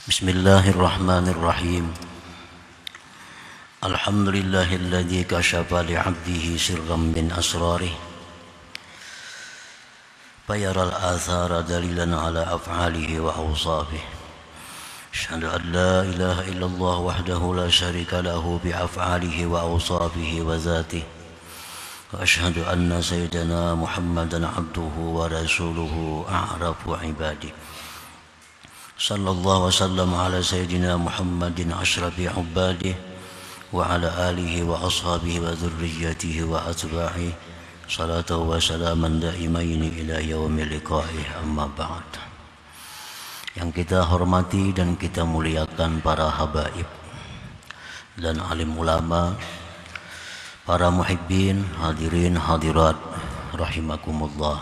Bismillahirrahmanirrahim. Alhamdulillahilladzi kashafa li'abdihi sirran min asrarih fayaral athara dalilan ala af'alihi wa awsafih. Asyhadu an la ilaha illallah wahdahu la syarika lahu bi af'alihi wa awsafihi wa zatihi. Wa asyhadu anna sayyidana Muhammadan abduhu wa rasuluhu a'rafu ibadihi. Sallallahu wasallam ala sayyidina Muhammadin ashrafi ubadih wa ala alihi wa ashabihi wa dhurriyyatihi wa atba'ihi salatu wa salaman daimaini ila yaumil liqa'ih, amma ba'd. Yang kita hormati dan kita muliakan para habaib dan alim ulama, para muhibbin, hadirin hadirat rahimakumullah.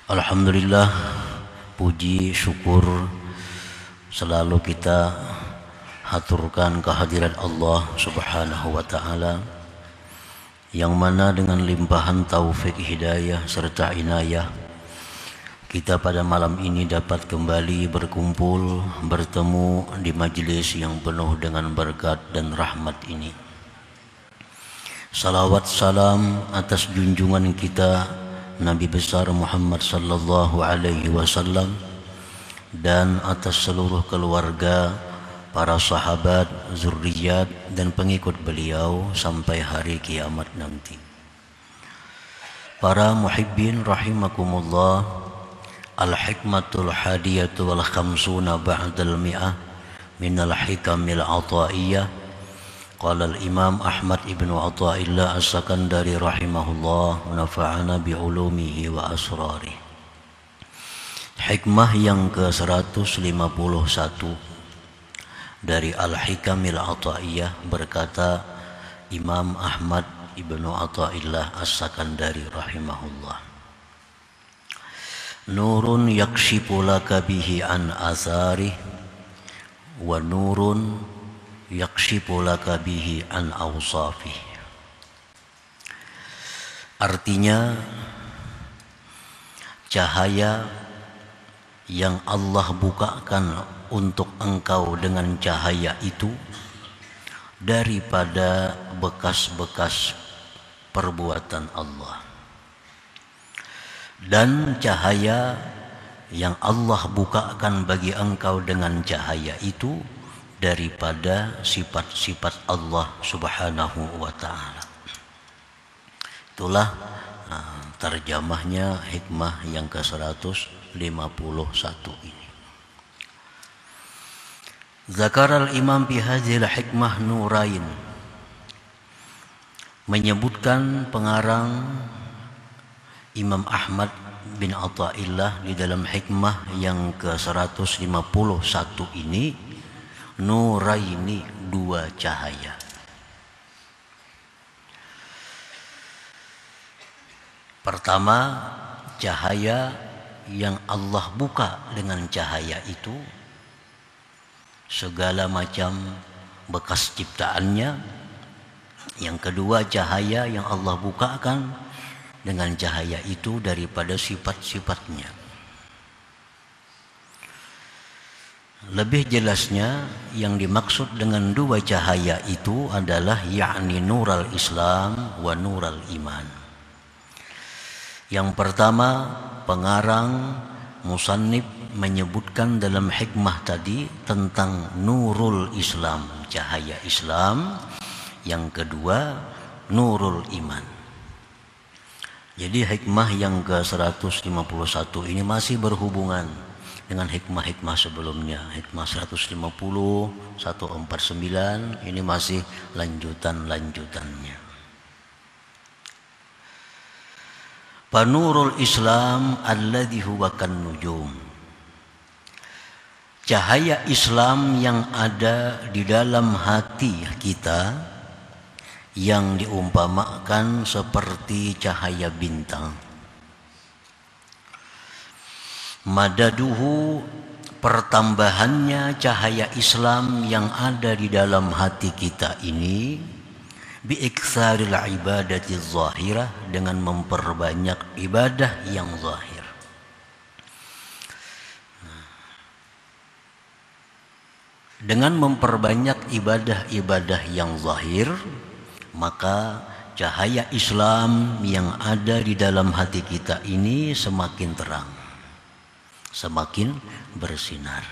Alhamdulillah, puji syukur selalu kita haturkan kehadirat Allah Subhanahu wa ta'ala, yang mana dengan limpahan taufik hidayah serta inayah kita pada malam ini dapat kembali berkumpul bertemu di majelis yang penuh dengan berkat dan rahmat ini. Salawat salam atas junjungan kita Nabi besar Muhammad sallallahu alaihi wasallam dan atas seluruh keluarga, para sahabat, zurriyat dan pengikut beliau sampai hari kiamat nanti. Para muhibbin rahimakumullah, al-hikmatul hadiyatu wal khamsuna ba'dal mi'ah minal hikamil ataiyah. Qala al-Imam Ahmad ibn Athaillah as-Sakandari rahimahullah wa nafa'ana bi'ulumihi wa asrarih. Hikmah yang ke-151 dari Al-Hikamil Athaiyah, berkata Imam Ahmad ibn Athaillah as-Sakandari rahimahullah, nurun yakshifu laka bihi an atharih wa nurun yakshifu laka bihi an awsafih. Artinya, cahaya yang Allah bukakan untuk engkau dengan cahaya itu daripada bekas-bekas perbuatan Allah, dan cahaya yang Allah bukakan bagi engkau dengan cahaya itu daripada sifat-sifat Allah Subhanahu wa ta'ala. Itulah terjemahnya hikmah yang ke-151 ini. Zakaral imam fi hadhil hikmah nurain. Menyebutkan pengarang Imam Ahmad bin Athaillah di dalam hikmah yang ke-151 ini, nuraini, dua cahaya. Pertama, cahaya yang Allah buka dengan cahaya itu segala macam bekas ciptaannya. Yang kedua, cahaya yang Allah bukakan dengan cahaya itu daripada sifat-sifatnya. Lebih jelasnya, yang dimaksud dengan dua cahaya itu adalah yakni nural Islam wa nural iman. Yang pertama, pengarang musannif menyebutkan dalam hikmah tadi tentang nurul Islam, cahaya Islam. Yang kedua, nurul iman. Jadi hikmah yang ke-151 ini masih berhubungan dengan hikmah-hikmah sebelumnya. Hikmah 150, 149 ini masih lanjutannya. Panurul Islam alladhi huwa kan nujum. Cahaya Islam yang ada di dalam hati kita yang diumpamakan seperti cahaya bintang. Madaduhu, pertambahannya cahaya Islam yang ada di dalam hati kita ini, biiktsaril ibadati zahirah, dengan memperbanyak ibadah yang zahir. Dengan memperbanyak ibadah-ibadah yang zahir, maka cahaya Islam yang ada di dalam hati kita ini semakin terang, semakin bersinar.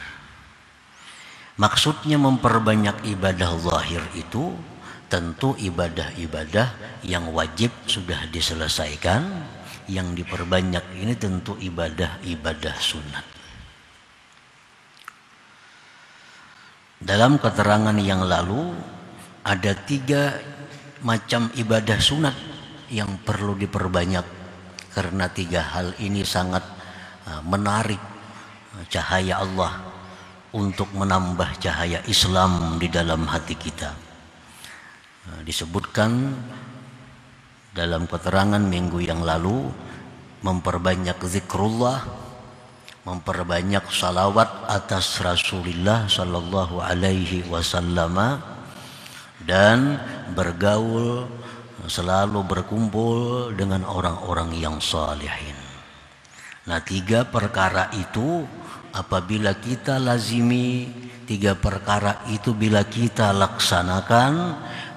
Maksudnya memperbanyak ibadah zahir itu tentu ibadah-ibadah yang wajib sudah diselesaikan. Yang diperbanyak ini tentu ibadah-ibadah sunat. Dalam keterangan yang lalu ada 3 macam ibadah sunat yang perlu diperbanyak, karena 3 hal ini sangat menarik cahaya Allah untuk menambah cahaya Islam di dalam hati kita. Disebutkan dalam keterangan minggu yang lalu, memperbanyak zikrullah, memperbanyak salawat atas Rasulullah sallallahu alaihi wasallam, dan bergaul, selalu berkumpul dengan orang-orang yang salihin. Nah, 3 perkara itu apabila kita lazimi, 3 perkara itu bila kita laksanakan,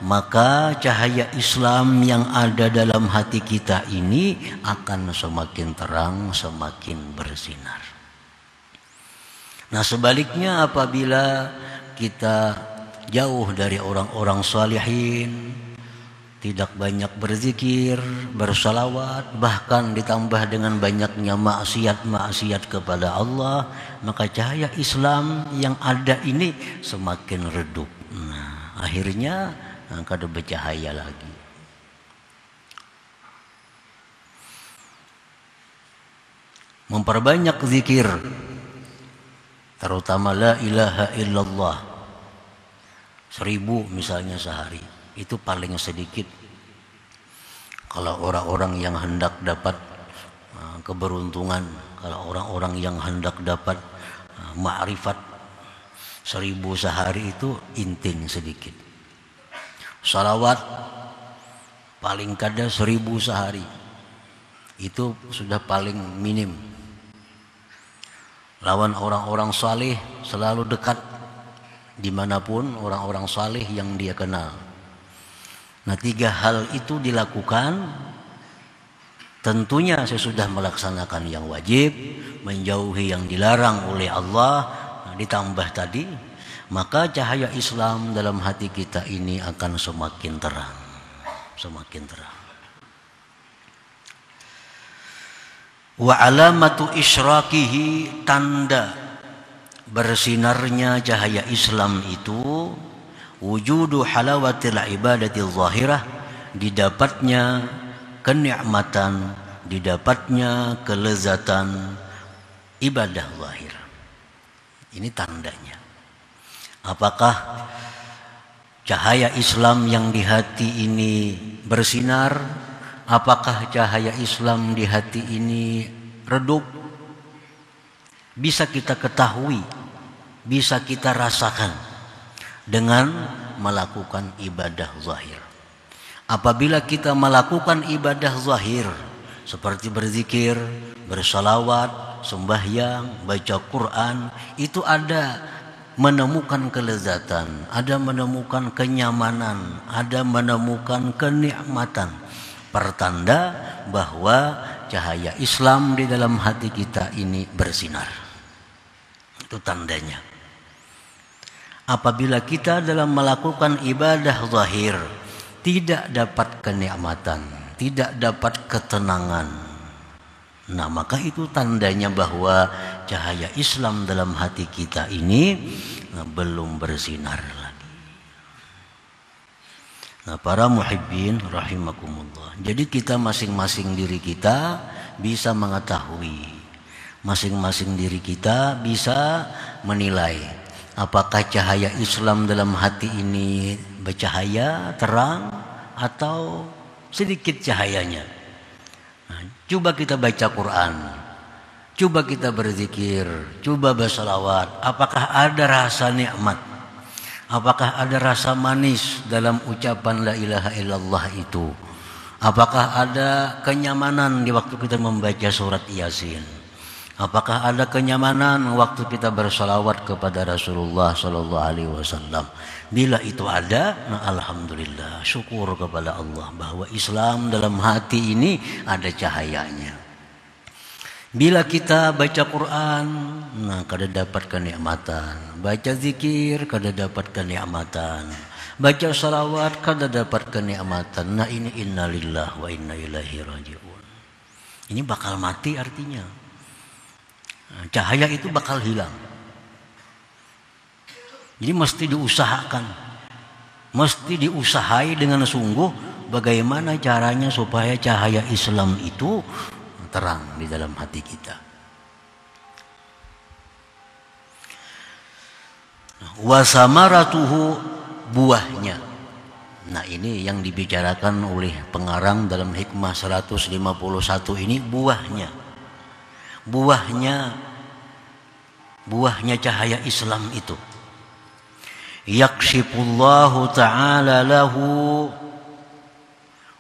maka cahaya Islam yang ada dalam hati kita ini akan semakin terang, semakin bersinar. Nah, sebaliknya apabila kita jauh dari orang-orang salihin, tidak banyak berzikir, bersalawat, bahkan ditambah dengan banyaknya maksiat-maksiat kepada Allah, maka cahaya Islam yang ada ini semakin redup. Nah, akhirnya kada bercahaya lagi. Memperbanyak zikir, terutama la ilaha illallah 1000 misalnya sehari, itu paling sedikit. Kalau orang-orang yang hendak dapat keberuntungan, kalau orang-orang yang hendak dapat ma'rifat, 1000 sehari itu inting sedikit. Salawat paling kada 1000 sehari, itu sudah paling minim. Lawan orang-orang saleh selalu dekat dimanapun orang-orang saleh yang dia kenal. Nah, 3 hal itu dilakukan, tentunya sesudah melaksanakan yang wajib, menjauhi yang dilarang oleh Allah, ditambah tadi, maka cahaya Islam dalam hati kita ini akan semakin terang, semakin terang. Wa alamatu isyrakihi, tanda bersinarnya cahaya Islam itu, wujudu halawatil ibadatil zahirah, didapatnya kenikmatan, didapatnya kelezatan ibadah zahir. Ini tandanya. Apakah cahaya Islam yang di hati ini bersinar? Apakah cahaya Islam di hati ini redup? Bisa kita ketahui, bisa kita rasakan dengan melakukan ibadah zahir. Apabila kita melakukan ibadah zahir seperti berzikir, bersalawat, sembahyang, baca Quran, itu ada menemukan kelezatan, ada menemukan kenyamanan, ada menemukan kenikmatan. Pertanda bahwa cahaya Islam di dalam hati kita ini bersinar. Itu tandanya. Apabila kita dalam melakukan ibadah zahir tidak dapat kenikmatan, tidak dapat ketenangan, nah maka itu tandanya bahwa cahaya Islam dalam hati kita ini belum bersinar lagi. Nah, para muhibbin rahimakumullah. Jadi kita masing-masing diri kita bisa mengetahui, masing-masing diri kita bisa menilai apakah cahaya Islam dalam hati ini bercahaya, terang, atau sedikit cahayanya. Nah, coba kita baca Quran, coba kita berzikir, coba bersalawat. Apakah ada rasa nikmat? Apakah ada rasa manis dalam ucapan la ilaha illallah itu? Apakah ada kenyamanan di waktu kita membaca surat Yasin? Apakah ada kenyamanan waktu kita bersalawat kepada Rasulullah Sallallahu Alaihi Wasallam? Bila itu ada, nah alhamdulillah, syukur kepada Allah bahwa Islam dalam hati ini ada cahayanya. Bila kita baca Quran, nah kada dapat kenikmatan. Baca zikir, kada dapat kenikmatan. Baca salawat, kada dapat kenikmatan. Nah ini innalillah wa inna ilaihi raji'un. Ini bakal mati artinya. Cahaya itu bakal hilang. Jadi mesti diusahakan. Mesti diusahai dengan sungguh bagaimana caranya supaya cahaya Islam itu terang di dalam hati kita. Wa samaratuhu, buahnya. Nah ini yang dibicarakan oleh pengarang dalam Hikmah 151 ini, buahnya. Buahnya cahaya Islam itu. Yakshifullahu ta'ala lahu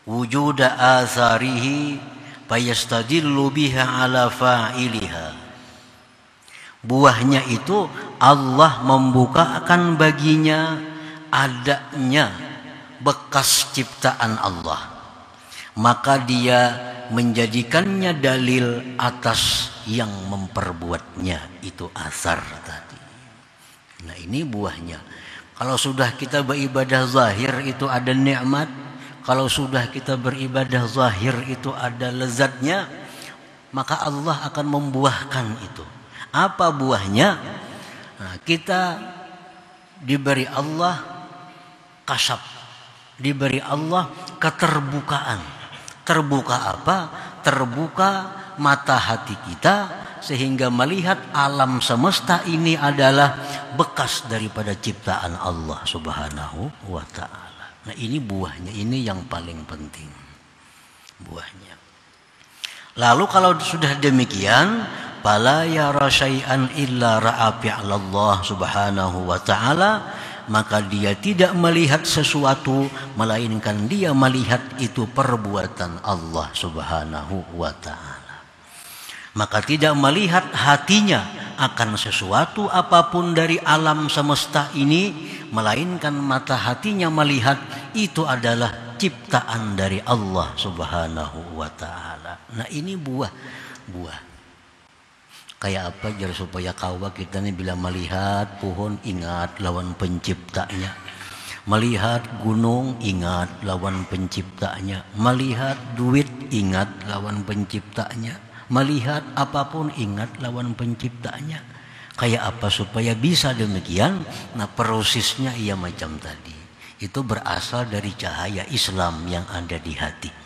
wujuda atharihi fayastadillu biha ala fa'iliha. Buahnya itu Allah membukakan baginya adanya bekas ciptaan Allah, maka dia menjadikannya dalil atas yang memperbuatnya, itu asar tadi. Nah ini buahnya. Kalau sudah kita beribadah zahir itu ada nikmat, kalau sudah kita beribadah zahir itu ada lezatnya, maka Allah akan membuahkan itu. Apa buahnya? Nah, kita diberi Allah kasab, diberi Allah keterbukaan. Terbuka apa? Terbuka mata hati kita sehingga melihat alam semesta ini adalah bekas daripada ciptaan Allah Subhanahu wa ta'ala. Nah ini buahnya, ini yang paling penting, buahnya. Lalu kalau sudah demikian, fala yara syai'an illa ra'a fi'lallah Subhanahu wa ta'ala, maka dia tidak melihat sesuatu melainkan dia melihat itu perbuatan Allah Subhanahu wa ta'ala. Maka tidak melihat hatinya akan sesuatu apapun dari alam semesta ini, melainkan mata hatinya melihat itu adalah ciptaan dari Allah Subhanahu wa ta'ala. Nah ini buah. Kayak apa jar supaya kawa kita nih bila melihat pohon ingat lawan penciptanya, melihat gunung ingat lawan penciptanya, melihat duit ingat lawan penciptanya, melihat apapun ingat lawan penciptanya. Kayak apa supaya bisa demikian? Nah prosesnya ia macam tadi. Itu berasal dari cahaya Islam yang ada di hati.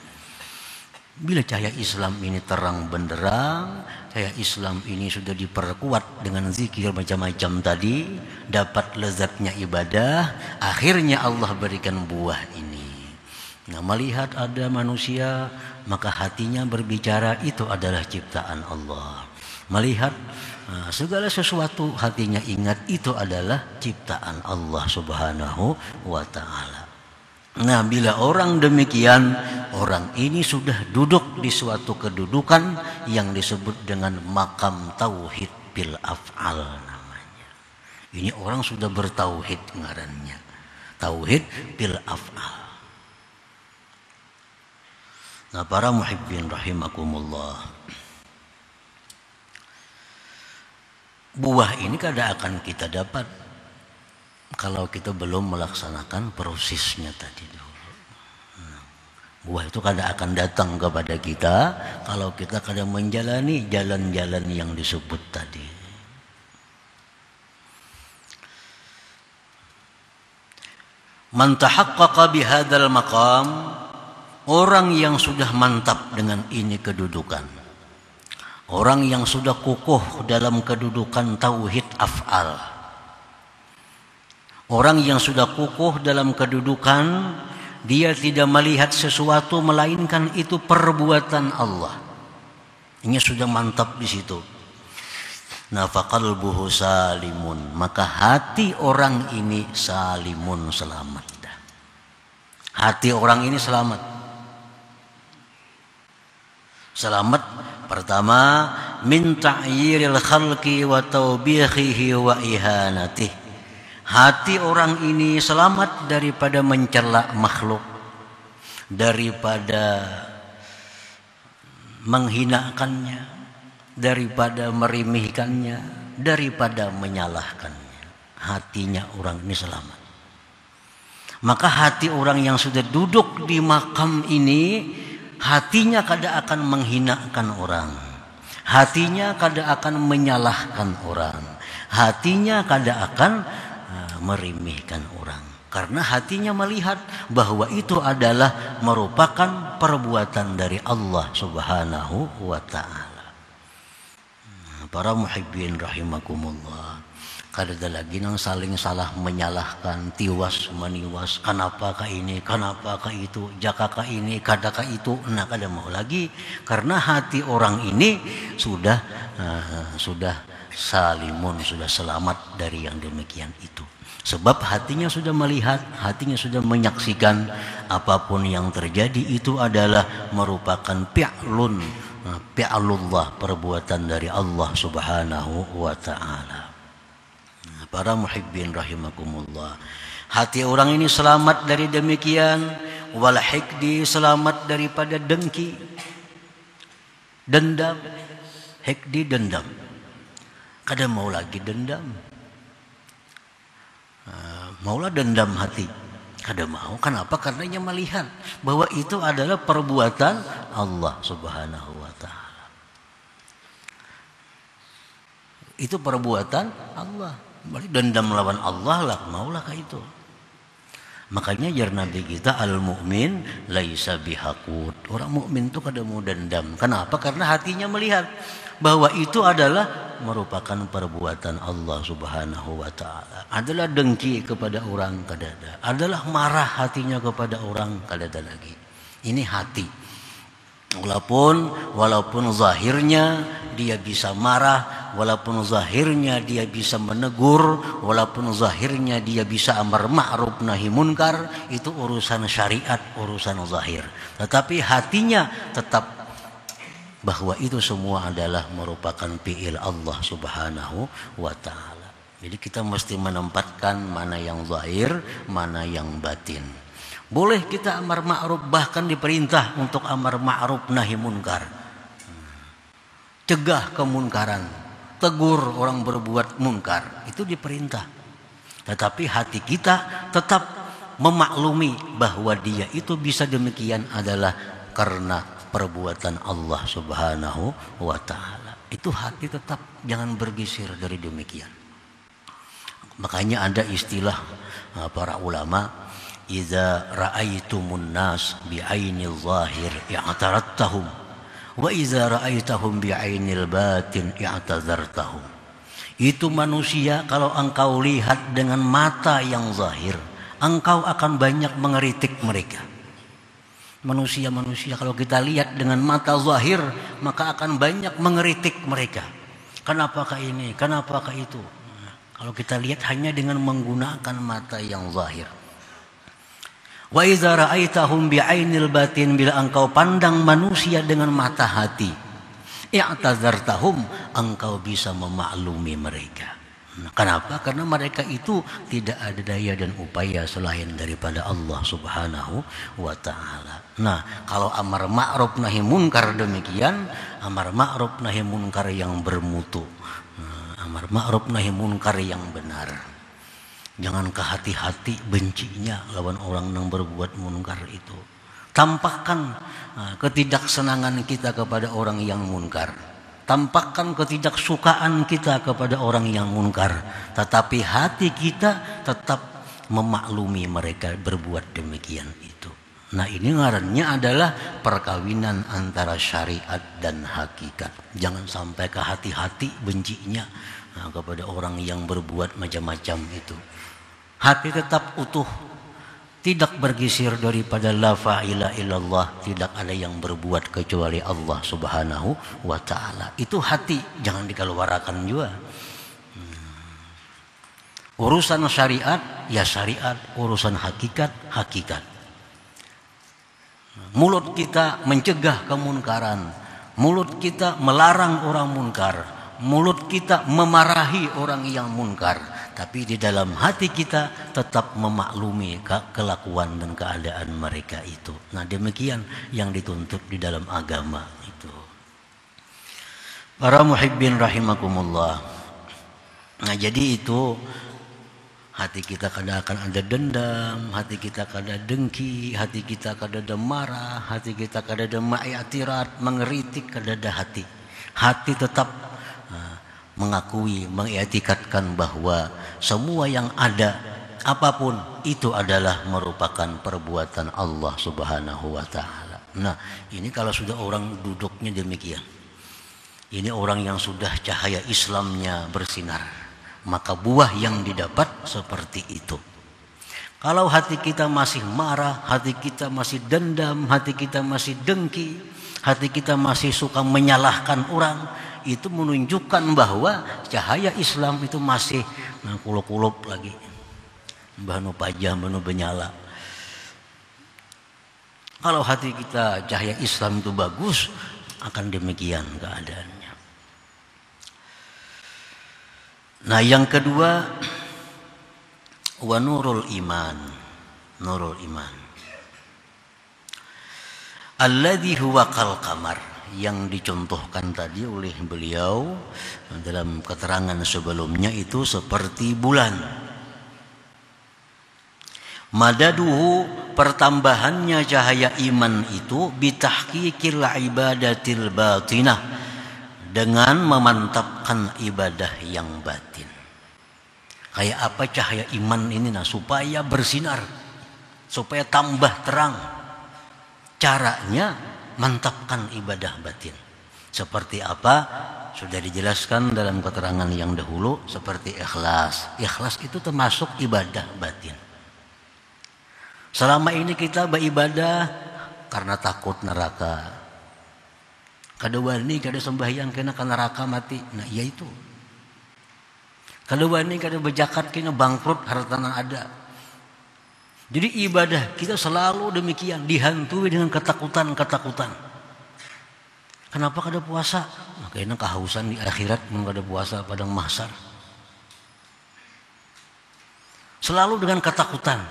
Bila cahaya Islam ini terang benderang, cahaya Islam ini sudah diperkuat dengan zikir macam-macam tadi, dapat lezatnya ibadah, akhirnya Allah berikan buah ini. Nah melihat ada manusia, maka hatinya berbicara itu adalah ciptaan Allah. Melihat segala sesuatu hatinya ingat itu adalah ciptaan Allah Subhanahu wa ta'ala. Nah bila orang demikian, orang ini sudah duduk di suatu kedudukan yang disebut dengan makam tauhid bil af'al namanya. Ini orang sudah bertauhid ngarannya, tauhid bil af'al. Nah para muhibbin rahimakumullah, buah ini kada akan kita dapat kalau kita belum melaksanakan prosesnya tadi dulu. Buah itu kada akan datang kepada kita kalau kita kada menjalani jalan-jalan yang disebut tadi. Man tahaqqaqa bihadzal maqam, orang yang sudah mantap dengan ini kedudukan, orang yang sudah kukuh dalam kedudukan tauhid af'al, orang yang sudah kukuh dalam kedudukan dia tidak melihat sesuatu melainkan itu perbuatan Allah. Ini sudah mantap di situ. Nah faqalbuhu salimun, maka hati orang ini salimun, selamat. Hati orang ini selamat. Selamat pertama min ta'yiril khalqi wa tawbihihi wa ihanatih. Hati orang ini selamat daripada mencela makhluk, daripada menghinakannya, daripada meremehkannya, daripada menyalahkannya. Hatinya orang ini selamat. Maka hati orang yang sudah duduk di makam ini, hatinya kada akan menghinakan orang, hatinya kada akan menyalahkan orang, hatinya kada akan meremehkan orang. Karena hatinya melihat bahwa itu adalah merupakan perbuatan dari Allah Subhanahu wa ta'ala. Para muhibbin rahimakumullah, kada ada lagi nang saling salah menyalahkan, tiwas meniwas, kenapakah ini, kenapakah itu, jakakah ini, kadakah itu. Nah, kada mau lagi, karena hati orang ini sudah salimun, sudah selamat dari yang demikian itu. Sebab hatinya sudah melihat, hatinya sudah menyaksikan apapun yang terjadi itu adalah merupakan fi'lullah, perbuatan dari Allah Subhanahu wa ta'ala. Para muhibbin rahimakumullah, hati orang ini selamat dari demikian. Wal hikdi, selamat daripada dengki, dendam. Hikdi, dendam. Kada mau lagi dendam. Maulah dendam hati, kada mau. Kenapa? Karena ia melihat bahwa itu adalah perbuatan Allah Subhanahu wa ta'ala. Itu perbuatan Allah. Berarti dendam lawan Allah lah, maulah kah itu. Makanya jar Nabi kita, al-mu'min laisa bihaqud. Orang mukmin itu kada mau dendam. Kenapa? Karena hatinya melihat bahwa itu adalah merupakan perbuatan Allah Subhanahu wa ta'ala. Adalah dengki kepada orang, kada ada. Adalah marah hatinya kepada orang, kada ada lagi. Ini hati. Walaupun zahirnya dia bisa marah, walaupun zahirnya dia bisa menegur, walaupun zahirnya dia bisa amar ma'ruf nahi munkar, itu urusan syariat, urusan zahir. Tetapi hatinya tetap bahwa itu semua adalah merupakan fi'il Allah Subhanahu wa ta'ala. Jadi kita mesti menempatkan mana yang zahir, mana yang batin. Boleh kita amar ma'ruf, bahkan diperintah untuk amar ma'ruf nahi munkar. Cegah kemunkaran, tegur orang berbuat munkar, itu diperintah. Tetapi hati kita tetap memaklumi bahwa dia itu bisa demikian adalah karena perbuatan Allah Subhanahu wa ta'ala. Itu hati tetap jangan bergeser dari demikian. Makanya ada istilah para ulama, idza ra'aitumun nas bi'ainil zahir i'tarattahum wa idza ra'aitahum bi'ainil batin i'tazartahum. Itu manusia kalau engkau lihat dengan mata yang zahir, engkau akan banyak mengeritik mereka. Manusia-manusia kalau kita lihat dengan mata zahir, maka akan banyak mengeritik mereka. Kenapakah ini? Kenapakah itu? Nah, kalau kita lihat hanya dengan menggunakan mata yang zahir. Wa idza ra'aitahum bi'ainil batin, bila engkau pandang manusia dengan mata hati, i'tazartahum, engkau bisa memaklumi mereka. Nah, kenapa? Karena mereka itu tidak ada daya dan upaya selain daripada Allah Subhanahu wa ta'ala. Nah, kalau amar ma'ruf nahi munkar demikian, amar ma'ruf nahi munkar yang bermutu, amar ma'ruf nahi munkar yang benar. Jangan ke hati-hati bencinya lawan orang yang berbuat munkar itu. Tampakkan ketidaksenangan kita kepada orang yang munkar. Tampakkan ketidaksukaan kita kepada orang yang munkar. Tetapi hati kita tetap memaklumi mereka berbuat demikian itu. Nah, ini ngarannya adalah perkawinan antara syariat dan hakikat. Jangan sampai ke hati-hati bencinya kepada orang yang berbuat macam-macam itu. Hati tetap utuh, tidak bergeser daripada la fa'ila illallah, tidak ada yang berbuat kecuali Allah Subhanahu wa ta'ala. Itu hati, jangan dikeluarkan juga. Urusan syariat, ya syariat. Urusan hakikat, hakikat. Mulut kita mencegah kemunkaran, Mulut kita melarang orang munkar, mulut kita memarahi orang yang munkar, tapi di dalam hati kita tetap memaklumi kelakuan dan keadaan mereka itu. Nah, demikian yang dituntut di dalam agama itu. Para muhibbin rahimakumullah. Nah, jadi itu hati kita kadang akan ada dendam, hati kita kadang dengki, hati kita kadang ada marah, hati kita kadang ada ma'yatirat, mengeritik, kadang ada hati. Hati tetap mengakui, mengitikadkan bahwa semua yang ada, apapun itu adalah merupakan perbuatan Allah Subhanahu wa Ta'ala. Nah, ini kalau sudah orang duduknya demikian, ini orang yang sudah cahaya Islamnya bersinar, maka buah yang didapat seperti itu. Kalau hati kita masih marah, hati kita masih dendam, hati kita masih dengki, hati kita masih suka menyalahkan orang, itu menunjukkan bahwa cahaya Islam itu masih kulup-kulup lagi, banu pajah, banu benyala. Kalau hati kita cahaya Islam itu bagus, akan demikian keadaannya. Nah, yang kedua, wa nurul iman, nurul iman, alladzi huwa kal qamar, yang dicontohkan tadi oleh beliau dalam keterangan sebelumnya itu seperti bulan. Madaduhu, pertambahannya cahaya iman itu bitahqiqil ibadatil batinah, dengan memantapkan ibadah yang batin. Kayak apa cahaya iman ini? Nah, supaya bersinar, supaya tambah terang. Caranya mantapkan ibadah batin. Seperti apa? Sudah dijelaskan dalam keterangan yang dahulu, seperti ikhlas. Ikhlas itu termasuk ibadah batin. Selama ini kita beribadah karena takut neraka. Kada wani kada sembahyang kena neraka mati. Nah, iya itu. Kada wani kada berzakat kena bangkrut hartana ada. Jadi ibadah kita selalu demikian, dihantui dengan ketakutan-ketakutan. Kenapa kada puasa? Nah, kena kehausan di akhirat mun kada puasa padang mahsyar. Selalu dengan ketakutan.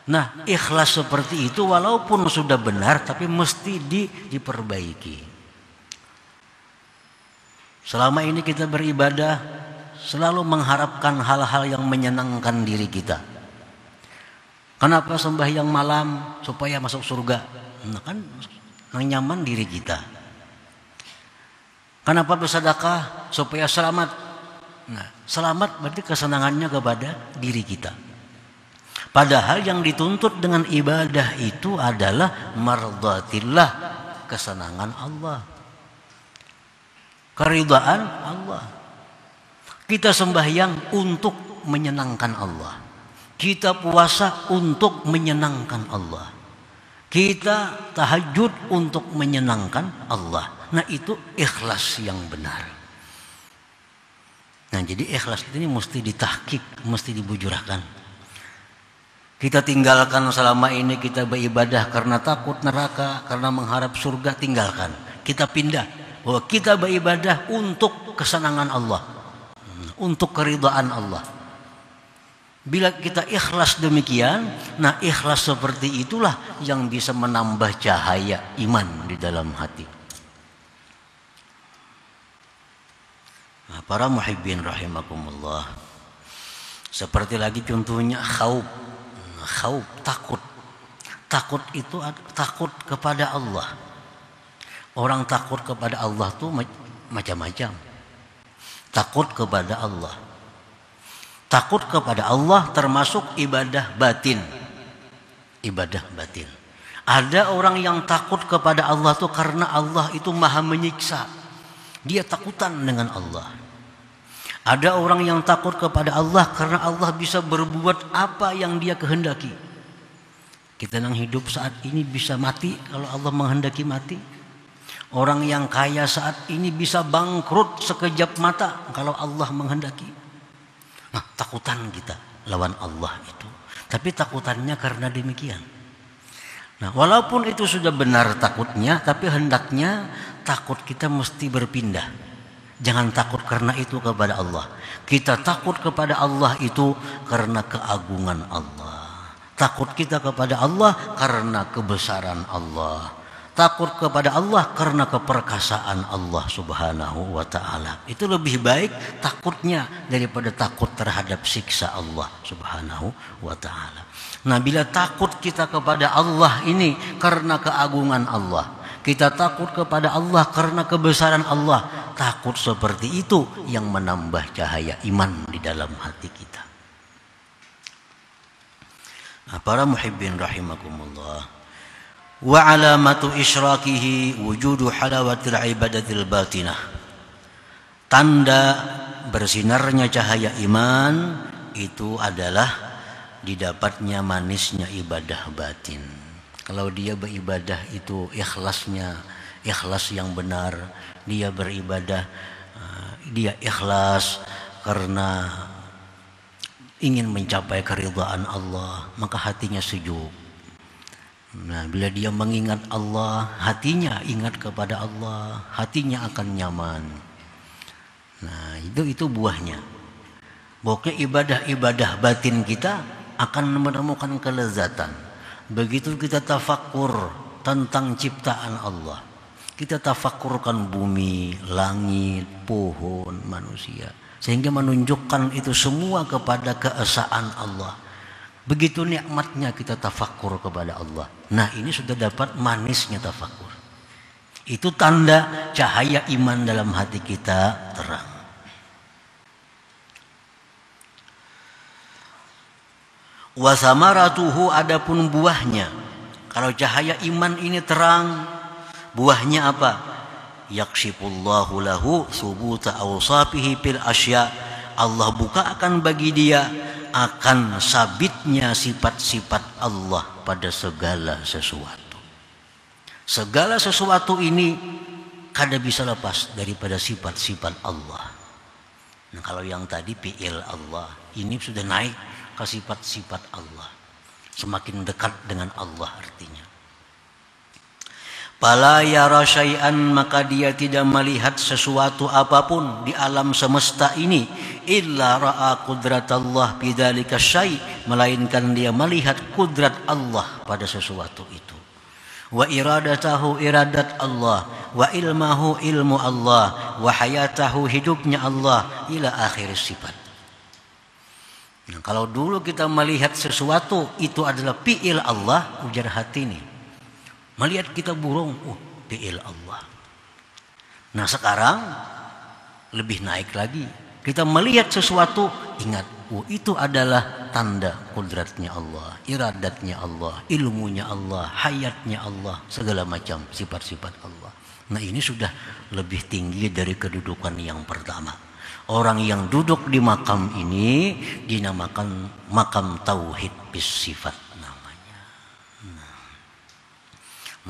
Nah, ikhlas seperti itu walaupun sudah benar tapi mesti diperbaiki. Selama ini kita beribadah selalu mengharapkan hal-hal yang menyenangkan diri kita. Kenapa sembahyang malam? Supaya masuk surga. Nah, kan yang nyaman diri kita. Kenapa bersedekah? Supaya selamat. Nah, selamat berarti kesenangannya kepada diri kita. Padahal yang dituntut dengan ibadah itu adalah mardhatillah, kesenangan Allah, keridhaan Allah. Kita sembahyang untuk menyenangkan Allah. Kita puasa untuk menyenangkan Allah. Kita tahajud untuk menyenangkan Allah. Nah, itu ikhlas yang benar. Nah, jadi ikhlas ini mesti ditahqiq, mesti dibujurkan. Kita tinggalkan selama ini kita beribadah karena takut neraka, karena mengharap surga, tinggalkan. Kita pindah bahwa kita beribadah untuk kesenangan Allah, untuk keridhaan Allah. Bila kita ikhlas demikian, nah ikhlas seperti itulah yang bisa menambah cahaya iman di dalam hati. Nah, para muhibbin rahimakumullah, seperti lagi contohnya khauf, takut. Takut itu takut kepada Allah. Orang takut kepada Allah tuh macam-macam. Takut kepada Allah. Takut kepada Allah termasuk ibadah batin. Ibadah batin. Ada orang yang takut kepada Allah tuh karena Allah itu maha menyiksa. Dia takutan dengan Allah. Ada orang yang takut kepada Allah karena Allah bisa berbuat apa yang dia kehendaki. Kita yang hidup saat ini bisa mati kalau Allah menghendaki mati. Orang yang kaya saat ini bisa bangkrut sekejap mata kalau Allah menghendaki. Nah, takutan kita lawan Allah itu. Tapi takutannya karena demikian. Nah, walaupun itu sudah benar takutnya, tapi hendaknya takut kita mesti berpindah. Jangan takut karena itu kepada Allah. Kita takut kepada Allah itu karena keagungan Allah. Takut kita kepada Allah karena kebesaran Allah. Takut kepada Allah karena keperkasaan Allah subhanahu wa ta'ala. Itu lebih baik takutnya daripada takut terhadap siksa Allah subhanahu wa ta'ala. Nah, bila takut kita kepada Allah ini karena keagungan Allah, kita takut kepada Allah karena kebesaran Allah, takut seperti itu yang menambah cahaya iman di dalam hati kita. Nah, para muhibbin rahimakumullah, wa alamatu isyrakihi wujudu halawatil ibadatil batinah. Tanda bersinarnya cahaya iman itu adalah didapatnya manisnya ibadah batin. Kalau dia beribadah itu ikhlasnya, ikhlas yang benar, dia beribadah, dia ikhlas karena ingin mencapai keridhaan Allah, maka hatinya sejuk. Nah, bila dia mengingat Allah, hatinya ingat kepada Allah, hatinya akan nyaman. Nah, itu buahnya. Pokoknya ibadah-ibadah batin kita akan menemukan kelezatan. Begitu kita tafakkur tentang ciptaan Allah, kita tafakkurkan bumi, langit, pohon, manusia, sehingga menunjukkan itu semua kepada keesaan Allah. Begitu nikmatnya kita tafakkur kepada Allah. Nah, ini sudah dapat manisnya tafakkur. Itu tanda cahaya iman dalam hati kita terang. Wa samaratuhu, adapun buahnya. Kalau cahaya iman ini terang, buahnya apa? Yakshifullahu lahu subuta awsafihi fil asya. Allah bukakan bagi dia akan sabitnya sifat-sifat Allah pada segala sesuatu. Segala sesuatu ini kada bisa lepas daripada sifat-sifat Allah. Nah, kalau yang tadi fi'il Allah, ini sudah naik ke sifat-sifat Allah. Semakin dekat dengan Allah artinya. Fala yara syai'an, maka dia tidak melihat sesuatu apapun di alam semesta ini illa ra'a qudratallah bidzalika syai', melainkan dia melihat kudrat Allah pada sesuatu itu. Wa iradatahu iradat Allah, wa ilmahu ilmu Allah, wa hayatahu hidupnya Allah, ila akhir sifat. Nah, kalau dulu kita melihat sesuatu itu adalah fi'il Allah, ujar hati ini. Melihat kita burung, fi'il Allah. Nah, sekarang lebih naik lagi. Kita melihat sesuatu, ingat, itu adalah tanda kudratnya Allah, iradatnya Allah, ilmunya Allah, hayatnya Allah, segala macam sifat-sifat Allah. Nah, ini sudah lebih tinggi dari kedudukan yang pertama. Orang yang duduk di makam ini dinamakan makam tauhid bis sifat namanya. Nah,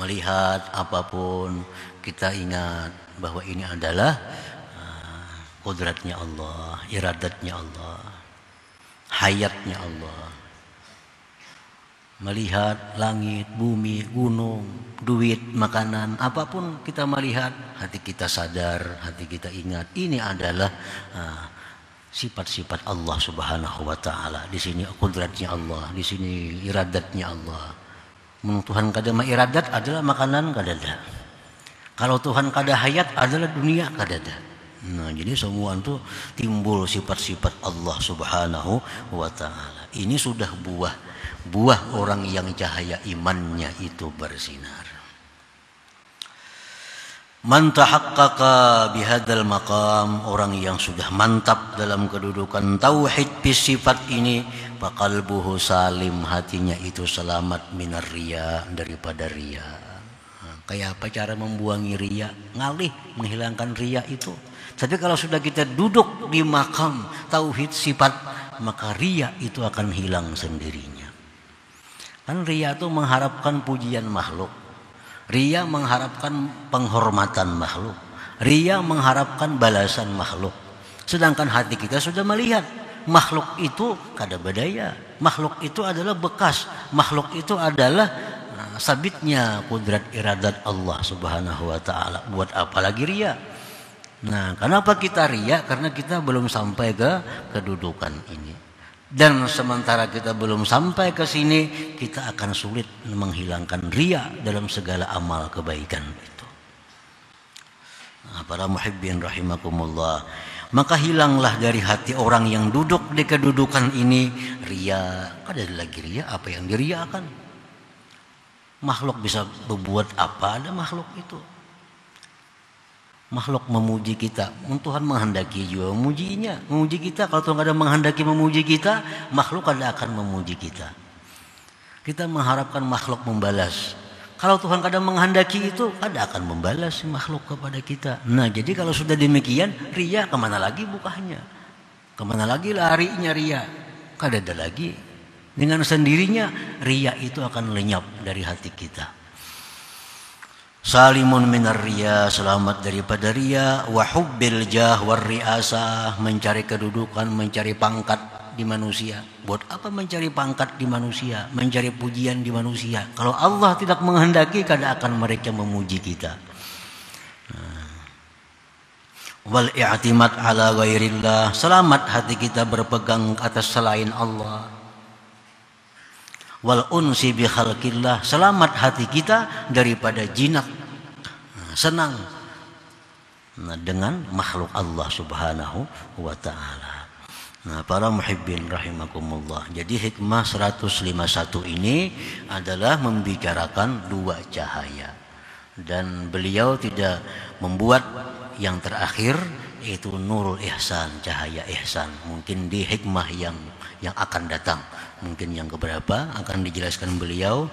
melihat apapun kita ingat bahwa ini adalah kudratnya Allah, iradatnya Allah, hayatnya Allah. Melihat langit, bumi, gunung, duit, makanan, apapun kita melihat, hati kita sadar, hati kita ingat, ini adalah sifat-sifat Allah Subhanahu wa taala. Di sini kudratnya Allah, di sini iradatnya Allah. Tuhan kada iradat adalah makanan kadada. Kalau Tuhan kada hayat adalah dunia kadada. Nah, jadi semua itu timbul sifat-sifat Allah Subhanahu wa taala. Ini sudah buah orang yang cahaya imannya itu bersinar. Man tahaqqaqa bihadzal maqam, orang yang sudah mantap dalam kedudukan tauhid sifat ini, faqalbuhu salim, hatinya itu selamat minar riya, daripada riya. Kayak apa cara membuangi riya? Ngalih, menghilangkan riya itu. Tapi kalau sudah kita duduk di makam tauhid sifat, maka riya itu akan hilang sendirinya. Kan riya itu mengharapkan pujian makhluk. Riya mengharapkan penghormatan makhluk. Riya mengharapkan balasan makhluk. Sedangkan hati kita sudah melihat makhluk itu kada berdaya. Makhluk itu adalah bekas. Makhluk itu adalah sabitnya kudrat iradat Allah Subhanahu wa taala. Buat apa lagi riya? Nah, kenapa kita riya? Karena kita belum sampai ke kedudukan ini. Dan sementara kita belum sampai ke sini, kita akan sulit menghilangkan riya dalam segala amal kebaikan itu. Nah, para muhibbin rahimakumullah, maka hilanglah dari hati orang yang duduk di kedudukan ini riya. Ada lagi riya, apa yang diriakan? Makhluk bisa berbuat apa? Ada makhluk itu. Makhluk memuji kita, Tuhan menghendaki juga memuji kita. Kalau Tuhan ada menghendaki memuji kita, makhluk ada akan memuji kita. Kita mengharapkan makhluk membalas. Kalau Tuhan kadang menghendaki itu, ada akan membalas makhluk kepada kita. Nah, jadi kalau sudah demikian, riya kemana lagi bukanya? Kemana lagi larinya riya? Kada ada lagi. Dengan sendirinya, riya itu akan lenyap dari hati kita. Salimun minar riya, selamat daripada riya. Wa hubbil jah war riasah, mencari kedudukan, mencari pangkat di manusia. Buat apa mencari pangkat di manusia, mencari pujian di manusia? Kalau Allah tidak menghendaki, kada akan mereka memuji kita. Wal i'timad ala ghairillah, selamat hati kita berpegang atas selain Allah. Wal unsi bi khalqillah, selamat hati kita daripada jinak, senang dengan makhluk Allah Subhanahu wa taala. Nah, para muhibbin rahimakumullah. Jadi hikmah 151 ini adalah membicarakan dua cahaya. Dan beliau tidak membuat yang terakhir yaitu nurul ihsan, cahaya ihsan. Mungkin di hikmah yang akan datang, mungkin yang keberapa akan dijelaskan beliau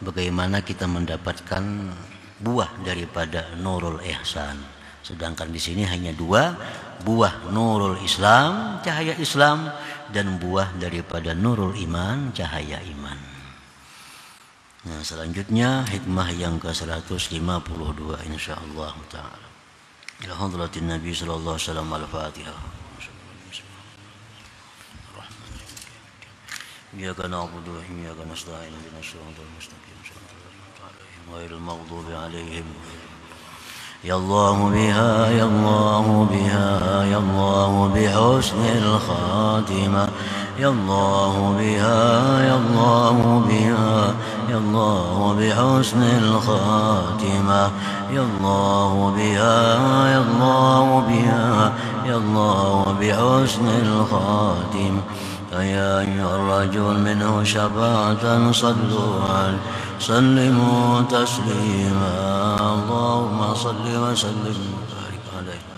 bagaimana kita mendapatkan buah daripada nurul ihsan. Sedangkan di sini hanya dua, buah nurul Islam, cahaya Islam, dan buah daripada nurul iman, cahaya iman. Nah, selanjutnya hikmah yang ke-152 insyaallah taala. Ila hadratin Nabi sallallahu alaihi wasallam, al-Fatihah. Iyyaka na'budu wa iyyaka nasta'in, ihdinas siratal mustaqim, ghairil maghdubi 'alaihim. Ya Allah biha, ya Allah biha, ya Allah bihusnil khatimah. Ya Allah biha, ya Allah biha, ya Allah bihusnil khatimah. Ya Allah biha, ya Allah biha, ya Allah bihusnil khatimah. Ya ayyuhar rajul minhu syafa'atan sallu alaihi سلموا تسليما اللهم صل وسلم وبارك عليه